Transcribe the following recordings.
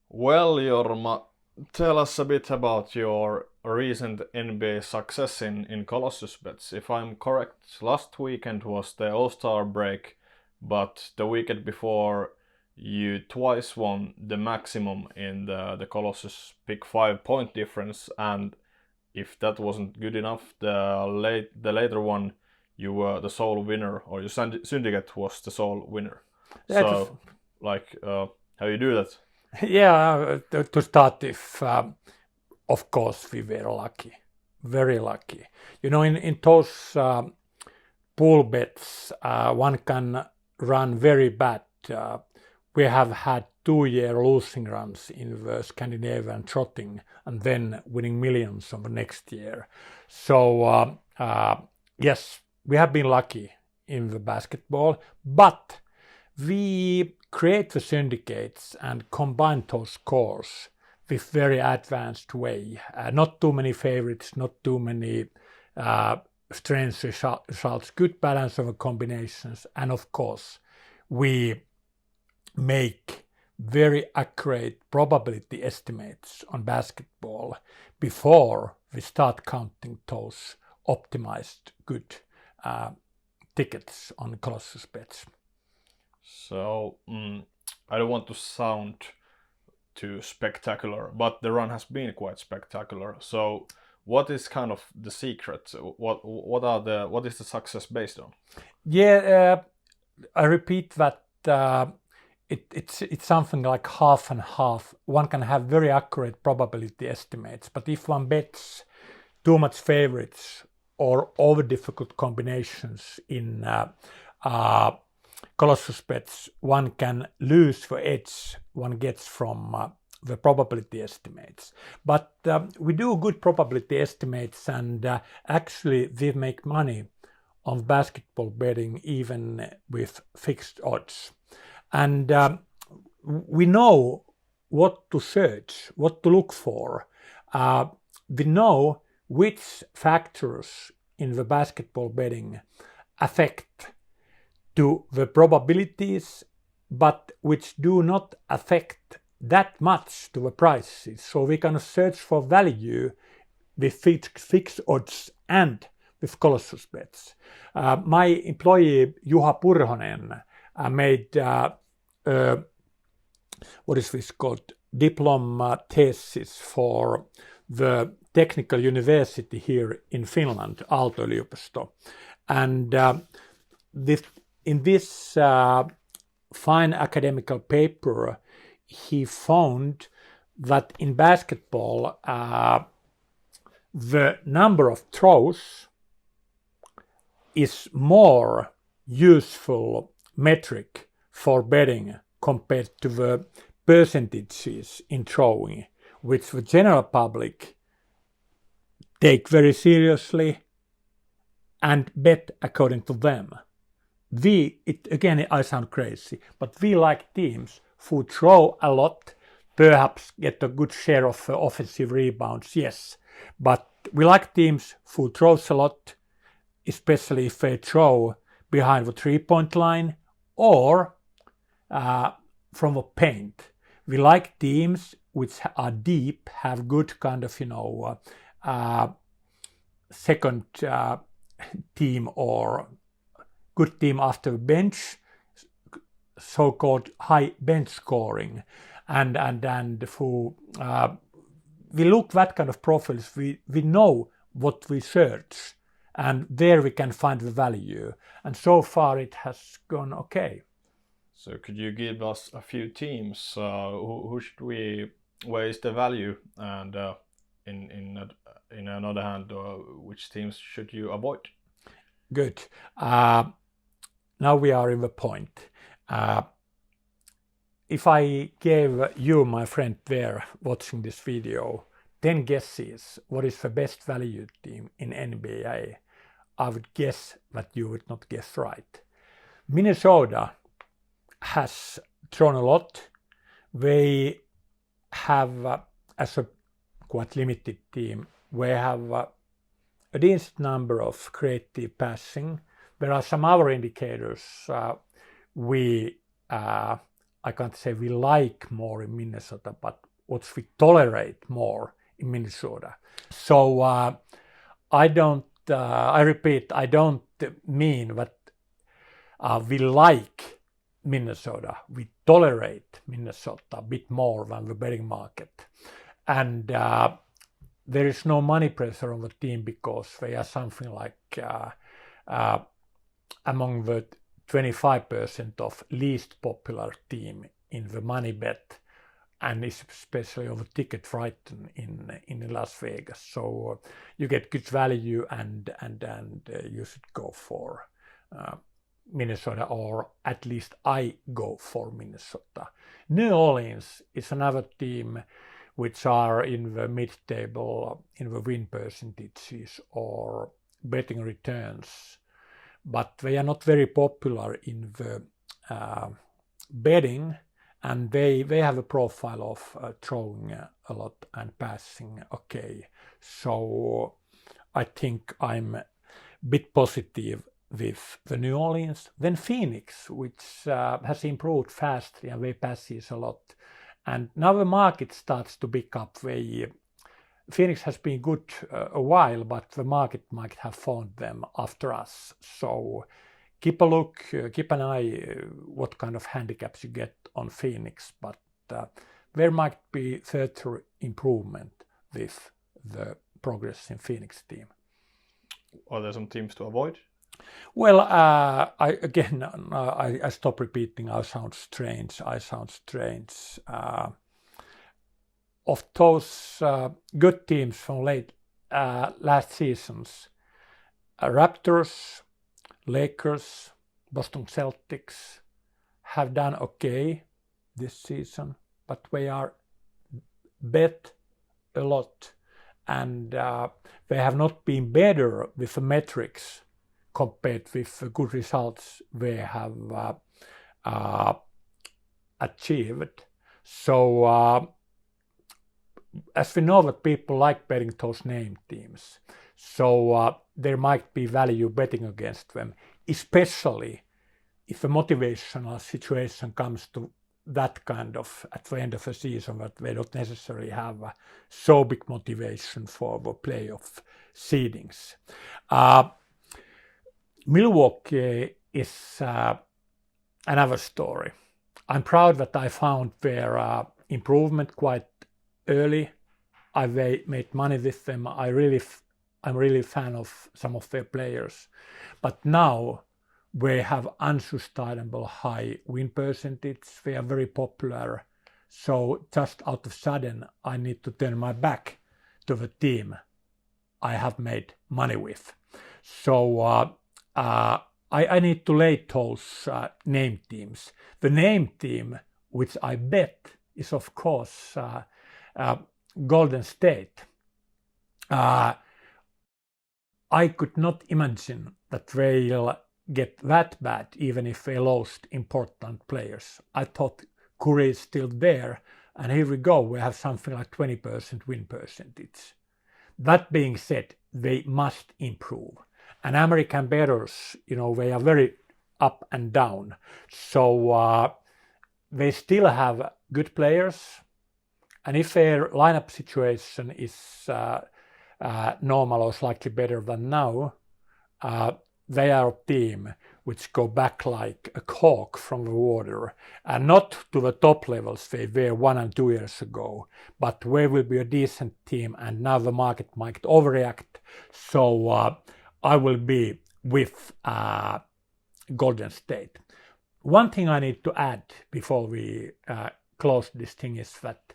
Well, Jorma, tell us a bit about your recent NBA success in Colossus bets. If I'm correct, last weekend was the All-Star break, but the weekend before you twice won the maximum in the Colossus pick 5 point difference, and if that wasn't good enough, the later one you were the sole winner, or your syndicate was the sole winner. That So, how you do that? yeah, to start with, of course, we were lucky, very lucky. You know, in those pool bets, one can run very bad. We have had 2 year losing runs in the Scandinavian trotting and then winning millions of the next year. So, yes, we have been lucky in the basketball, but we create the syndicates and combine those scores with very advanced way. Not too many favorites, not too many strange results, good balance of combinations, and of course we make very accurate probability estimates on basketball before we start counting those optimized good tickets on Colossus bets. So, I don't want to sound too spectacular, but the run has been quite spectacular. So, what is kind of the secret? What is the success based on? Yeah, I repeat that it's something like half and half. One can have very accurate probability estimates, but if one bets too much favorites or over difficult combinations in Colossus bets, one can lose the edge one gets from the probability estimates. But we do good probability estimates, and actually we make money on basketball betting even with fixed odds. And we know what to search, what to look for. We know which factors in the basketball betting affect to the probabilities, but which do not affect that much to the prices. So we can search for value with fixed odds and with Colossus bets. My employee Juha Purhonen made what is this called, diploma thesis for the technical university here in Finland, Aalto-yliopisto. And in this fine academical paper, he found that in basketball, the number of throws is more useful metric for betting compared to the percentages in throwing, which the general public take very seriously and bet according to them. I sound crazy, but we like teams who throw a lot, perhaps get a good share of offensive rebounds, yes. But we like teams who throws a lot, especially if they throw behind the 3-point line or from the paint. We like teams which are deep, have good kind of, second team or good team after bench, so-called high bench scoring, and who we look that kind of profiles. We know what we search, and there we can find the value. And so far it has gone okay. So could you give us a few teams? Who should we? Where is the value? And in another hand, which teams should you avoid? Good. Now we are in the point. If I gave you, my friend there watching this video, 10 guesses what is the best value team in NBA, I would guess that you would not guess right. Minnesota has thrown a lot. They have, as a quite limited team, they have a decent number of creative passing. There are some other indicators we are I can't say we like more in Minnesota, but what we tolerate more in Minnesota. So I repeat, I don't mean that we like Minnesota. We tolerate Minnesota a bit more than the betting market. And there is no money pressure on the team because they are something like among the 25% of least popular team in the money bet, and especially of the ticket frighten in Las Vegas. So you get good value, and you should go for Minnesota, or at least I go for Minnesota. New Orleans is another team which are in the mid-table in the win percentages or betting returns, but they are not very popular in the betting, and they have a profile of throwing a lot and passing okay. So I think I'm a bit positive with the New Orleans. Then Phoenix, which has improved fast, and they passes a lot. And now the market starts to pick up. Phoenix has been good a while, but the market might have found them after us. So keep a look, keep an eye what kind of handicaps you get on Phoenix. But there might be further improvement with the progress in Phoenix team. Are there some teams to avoid? Well, I stop repeating. I sound strange. Of those good teams from late last seasons, Raptors, Lakers, Boston Celtics have done okay this season, but they are bet a lot, and they have not been better with the metrics compared with the good results they have achieved. So as we know that people like betting those name teams, so there might be value betting against them, especially if a motivational situation comes to that kind of at the end of the season that they don't necessarily have so big motivation for the playoff seedings. Milwaukee is another story. I'm proud that I found their improvement quite early. I made money with them. I'm really a fan of some of their players. But now they have unsustainable high win percentage. They are very popular. So just out of sudden, I need to turn my back to the team I have made money with. So I need to lay those name teams. The name team which I bet is of course Golden State. I could not imagine that they'll get that bad even if they lost important players. I thought Curry is still there, and here we go, we have something like 20% win percentage. That being said, they must improve. And American bettors, they are very up and down. So they still have good players. And if their lineup situation is normal or slightly better than now, they are a team which go back like a cork from the water, and not to the top levels they were 1 and 2 years ago, but they will be a decent team, and now the market might overreact. So I will be with Golden State. One thing I need to add before we close this thing is that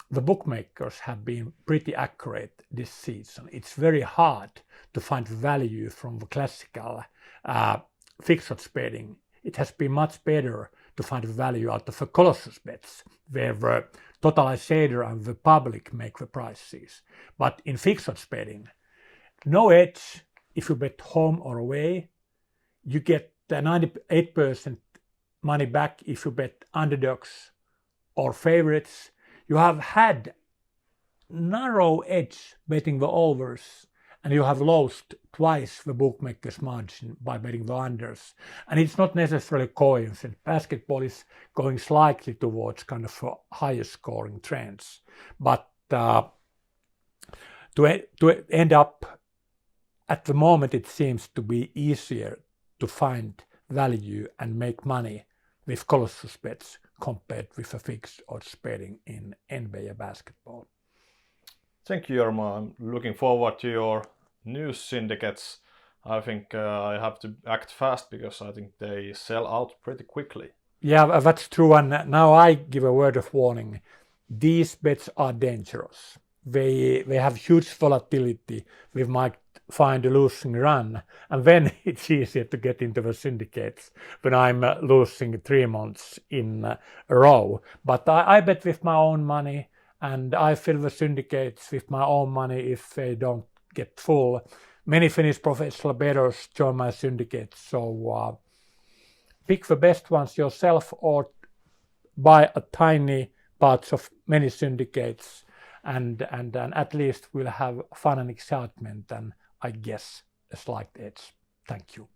the bookmakers have been pretty accurate this season. It's very hard to find value from the classical fixed odds betting. It has been much better to find value out of the Colossus bets, where the totalizer and the public make the prices. But in fixed odds betting, no edge if you bet home or away. You get 98% money back if you bet underdogs or favorites. You have had narrow edge betting the overs and you have lost twice the bookmaker's margin by betting the unders. And it's not necessarily coincidence. Basketball is going slightly towards kind of higher scoring trends. But to end up, at the moment, it seems to be easier to find value and make money with Colossus bets compared with a fixed odds betting in NBA basketball. Thank you, Jorma. I'm looking forward to your new syndicates. I think I have to act fast because I think they sell out pretty quickly. Yeah, that's true. And now I give a word of warning. These bets are dangerous. They have huge volatility. We might find a losing run, and then it's easier to get into the syndicates when I'm losing 3 months in a row. But I bet with my own money, and I fill the syndicates with my own money if they don't get full. Many Finnish professional bettors join my syndicates, so pick the best ones yourself or buy a tiny parts of many syndicates, and at least we'll have fun and excitement and I guess a slight edge. Thank you.